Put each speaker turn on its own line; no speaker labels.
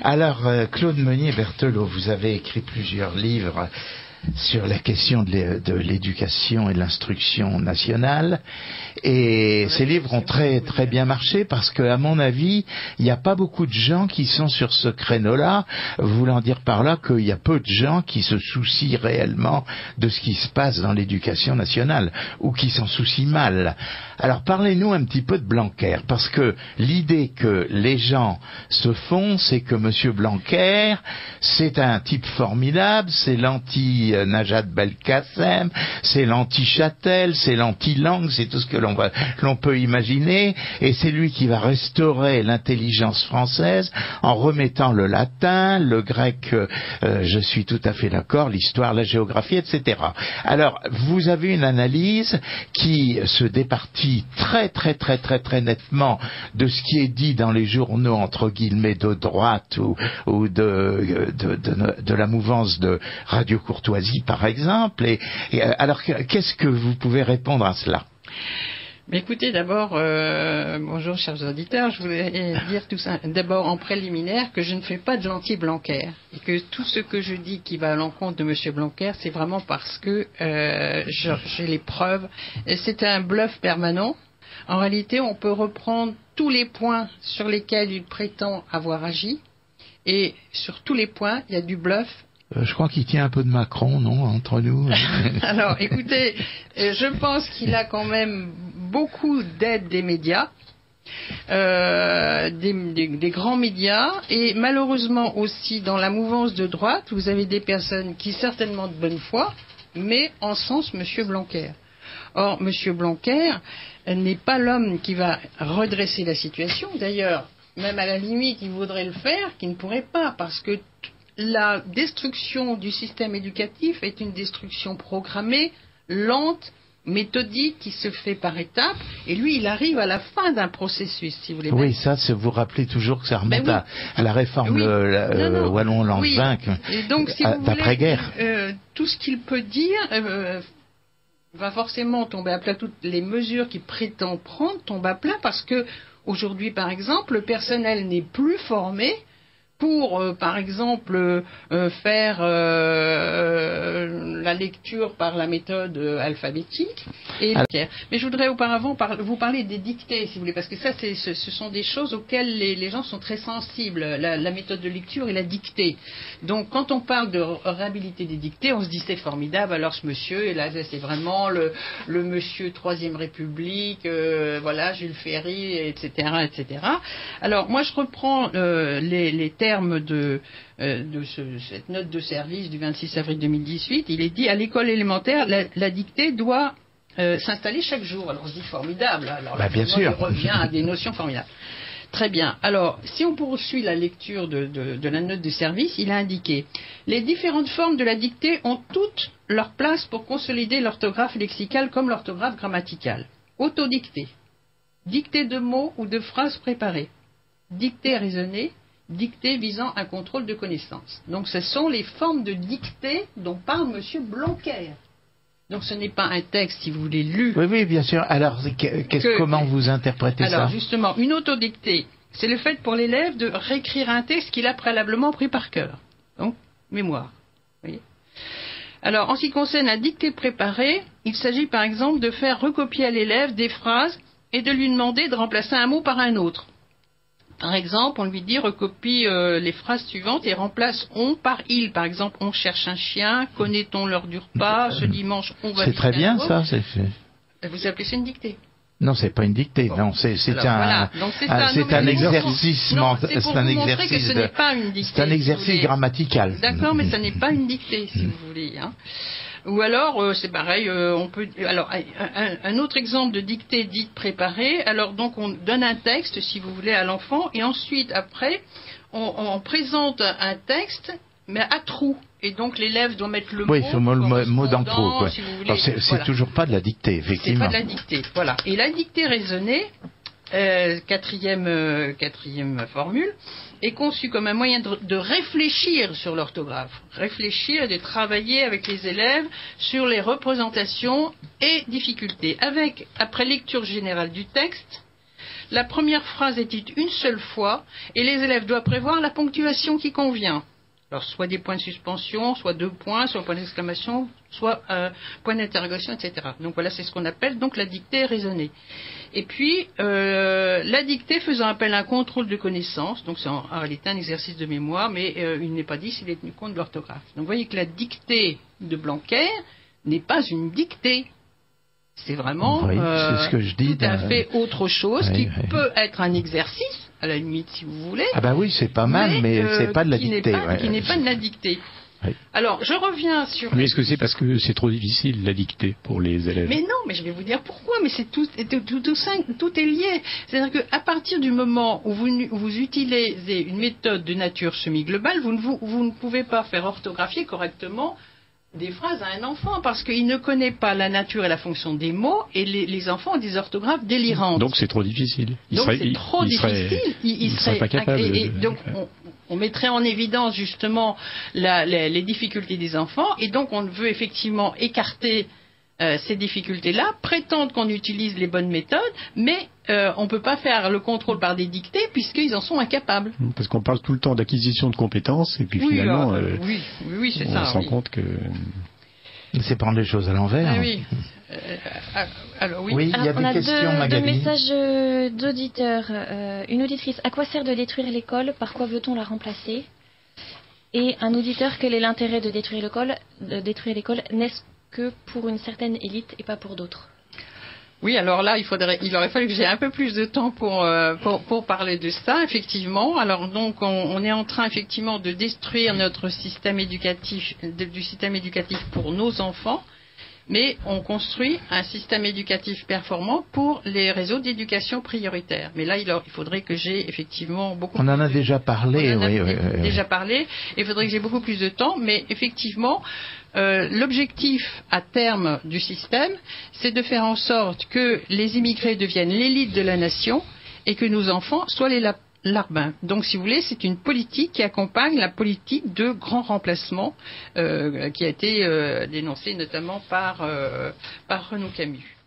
Alors, Claude Meunier-Berthelot, vous avez écrit plusieurs livres sur la question de l'éducation et de l'instruction nationale, et ces livres ont très très bien marché parce que, à mon avis, il n'y a pas beaucoup de gens qui sont sur ce créneau-là, voulant dire par là qu'il y a peu de gens qui se soucient réellement de ce qui se passe dans l'éducation nationale, ou qui s'en soucient mal. Alors parlez-nous un petit peu de Blanquer, parce que l'idée que les gens se font, c'est que Monsieur Blanquer, c'est un type formidable, c'est l'anti-Najat Belkacem, c'est l'anti-Châtel, c'est l'anti-Lang, c'est tout ce que l'on peut imaginer, et c'est lui qui va restaurer l'intelligence française en remettant le latin, le grec, je suis tout à fait d'accord, l'histoire, la géographie, etc. Alors, vous avez une analyse qui se départit très très très très très nettement de ce qui est dit dans les journaux entre guillemets de droite ou de la mouvance de Radio Courtoisie par exemple. Et alors, qu'est-ce que vous pouvez répondre à cela?
Mais écoutez, d'abord, bonjour chers auditeurs, je voulais dire tout ça, d'abord en préliminaire que je ne fais pas de l'anti-Blanquer et que tout ce que je dis qui va à l'encontre de M. Blanquer, c'est vraiment parce que j'ai les preuves. C'est un bluff permanent. En réalité, on peut reprendre tous les points sur lesquels il prétend avoir agi, et sur tous les points, il y a du bluff.
Je crois qu'il tient un peu de Macron, non, entre nous.
Alors, écoutez, je pense qu'il a quand même beaucoup d'aide des médias, des grands médias, et malheureusement aussi dans la mouvance de droite, vous avez des personnes qui certainement de bonne foi, mais encensent M. Blanquer. Or, M. Blanquer n'est pas l'homme qui va redresser la situation. D'ailleurs, même à la limite, il voudrait le faire, qu'il ne pourrait pas, parce que la destruction du système éducatif est une destruction programmée, lente, méthodique, qui se fait par étapes, et lui, il arrive à la fin d'un processus, si vous voulez.
Oui, ça, vous rappelez toujours que ça remonte à la réforme Wallon-Langevin, d'après-guerre.
Tout ce qu'il peut dire va forcément tomber à plat. Toutes les mesures qu'il prétend prendre tombent à plat, parce que aujourd'hui, par exemple, le personnel n'est plus formé pour, par exemple, faire la lecture par la méthode alphabétique. Mais je voudrais auparavant vous parler des dictées, si vous voulez, parce que ça, ce sont des choses auxquelles les gens sont très sensibles, la méthode de lecture et la dictée. Donc, quand on parle de réhabiliter des dictées, on se dit c'est formidable, alors ce monsieur, et là, c'est vraiment le monsieur Troisième République, voilà, Jules Ferry, etc., etc. Alors, moi, je reprends les termes de cette note de service du 26 avril 2018. Il est dit à l'école élémentaire, la dictée doit s'installer chaque jour. Alors on se dit formidable. Alors
bien sûr.
Il revient à des notions formidables. Très bien. Alors, si on poursuit la lecture de la note de service, il a indiqué: les différentes formes de la dictée ont toutes leur place pour consolider l'orthographe lexicale comme l'orthographe grammaticale. Autodictée, dictée de mots ou de phrases préparées, dictée raisonnée, dictée visant un contrôle de connaissances. Donc ce sont les formes de dictée dont parle M. Blanquer. Donc ce n'est pas un texte, si vous voulez, lu.
Oui, bien sûr. Alors, comment vous interprétez ça?
Alors justement, une autodictée, c'est le fait pour l'élève de réécrire un texte qu'il a préalablement pris par cœur. Donc, mémoire. Vous voyez. Alors, en ce qui concerne la dictée préparée, il s'agit par exemple de faire recopier à l'élève des phrases et de lui demander de remplacer un mot par un autre. Par exemple, on lui dit recopie les phrases suivantes et remplace on par il. Par exemple, on cherche un chien, connaît-on l'heure du repas, ce dimanche on va...
C'est très bien ça.
Vous appelez ça une dictée?
Non, c'est pas une dictée. Bon. Non, c'est un exercice. C'est un exercice grammatical.
D'accord, mais ça n'est pas une dictée, si vous voulez. Hein. Ou alors, c'est pareil, on peut... Alors, un autre exemple de dictée dite préparée, alors donc on donne un texte, si vous voulez, à l'enfant, et ensuite, après, on présente un texte, mais à trous. Et donc l'élève doit mettre le mot...
Oui, le mot dans le trou.
Si vous voulez,
c'est toujours pas de la dictée, effectivement.
C'est pas de la dictée, voilà. Et la dictée raisonnée, quatrième formule, est conçue comme un moyen de réfléchir sur l'orthographe. Réfléchir et de travailler avec les élèves sur les représentations et difficultés. Avec, après lecture générale du texte, la première phrase est dite une seule fois et les élèves doivent prévoir la ponctuation qui convient. Alors, soit des points de suspension, soit 2 points, soit un point d'exclamation, soit point d'interrogation, etc. Donc voilà, c'est ce qu'on appelle donc la dictée raisonnée. Et puis, la dictée faisant appel à un contrôle de connaissance, donc c'est en réalité un exercice de mémoire, mais il n'est pas dit s'il est tenu compte de l'orthographe. Donc vous voyez que la dictée de Blanquer n'est pas une dictée. C'est vraiment
oui, c'est ce que je dis
tout à fait autre chose
oui,
qui peut être un exercice, à la limite si vous voulez.
Ah bah oui, c'est pas mal, mais c'est pas de la dictée.
Qui n'est pas de la dictée.
Oui.
Alors, je reviens sur...
Mais est-ce que c'est parce que c'est trop difficile, la dictée, pour les élèves?
Mais non, mais je vais vous dire pourquoi, mais c'est tout est lié. C'est-à-dire qu'à partir du moment où vous utilisez une méthode de nature semi-globale, vous ne pouvez pas faire orthographier correctement des phrases à un enfant, parce qu'il ne connaît pas la nature et la fonction des mots, et les enfants ont des orthographes délirantes.
Donc c'est trop difficile.
Il
serait pas capable.
Et donc on mettrait en évidence justement les difficultés des enfants, et donc on veut effectivement écarter ces difficultés-là, prétendre qu'on utilise les bonnes méthodes, mais on ne peut pas faire le contrôle par des dictées puisqu'ils en sont incapables.
Parce qu'on parle tout le temps d'acquisition de compétences, et puis finalement,
oui, c'est
on
ça.
se rend compte que...
C'est prendre les choses à l'envers.
Ah, oui. Alors, oui.
Oui, il y a des questions,
deux
Magali.
messages d'auditeurs. Une auditrice, à quoi sert de détruire l'école? Par quoi veut-on la remplacer? Et un auditeur, quel est l'intérêt de détruire l'école? N'est-ce que pour une certaine élite et pas pour d'autres?
Oui, alors là, il aurait fallu que j'ai un peu plus de temps pour parler de ça, effectivement. Alors donc, on est en train effectivement de détruire notre système éducatif, du système éducatif pour nos enfants, mais on construit un système éducatif performant pour les réseaux d'éducation prioritaire. Mais là, il faudrait que j'ai effectivement beaucoup.
On en a déjà parlé,
déjà parlé. Il faudrait que j'ai beaucoup plus de temps, mais effectivement. L'objectif à terme du système, c'est de faire en sorte que les immigrés deviennent l'élite de la nation et que nos enfants soient les larbins. Donc, si vous voulez, c'est une politique qui accompagne la politique de grand remplacement qui a été dénoncée notamment par Renaud Camus.